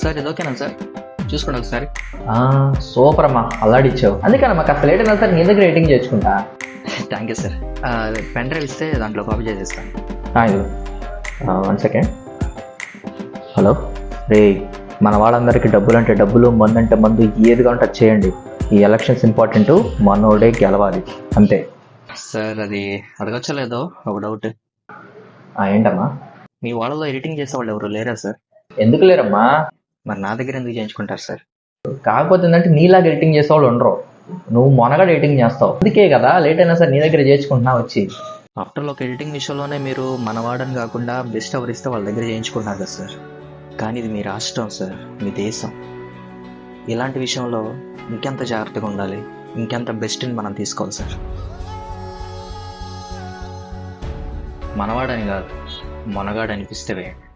Sir ఇది ఓకేనా sir? చూసుకోండి ఒకసారి. సూపర్ అమ్మా, అల్లాడిచ్చావు. అందుకని మాకు అసలు లేట్ అయినా సార్ నీ దగ్గర రేటింగ్ చేసుకుంటా. Thank you sir. Pen drive ఇస్తే దాంట్లో కాపీ చేసేస్తాను. ఇది 1 సెకండ్. హలో రే, మన వాళ్ళందరికీ డబ్బులు అంటే డబ్బులు, మందు అంటే మందు, ఏదిగా ఉంటే అది చేయండి. ఈ ఎలక్షన్స్ ఇంపార్టెంట్, మనోడే గెలవాలి అంతే. సార్ అది అడగచ్చో లేదో ఒక డౌట్. ఏంటమ్మా? మీ వాళ్ళలో ఎడిటింగ్ చేసే వాళ్ళు ఎవరు లేరా సార్? ఎందుకు లేరమ్మా? మరి నా దగ్గర ఎందుకు చేయించుకుంటారు సార్? కాకపోతే ఏంటంటే నీలాగా ఎడిటింగ్ చేసేవాళ్ళు ఉండరు. నువ్వు మొనగా ఎడిటింగ్ చేస్తావు, అందుకే కదా లేట్ అయినా సార్ నీ దగ్గర చేయించుకుంటున్నా వచ్చి. ఆఫ్టర్ ఒక ఎడిటింగ్ విషయంలోనే మీరు మనవాడని కాకుండా బెస్ట్ ఎవరు ఇస్తే వాళ్ళ దగ్గర చేయించుకుంటున్నారు కదా సార్. కానీ ఇది మీ రాష్ట్రం సార్, మీ దేశం. ఇలాంటి విషయంలో ఇంకెంత జాగ్రత్తగా ఉండాలి, ఇంకెంత బెస్ట్ని మనం తీసుకోవాలి సార్. మనవాడని కాదు, మొనగాడు అనిపిస్తే వేయండి.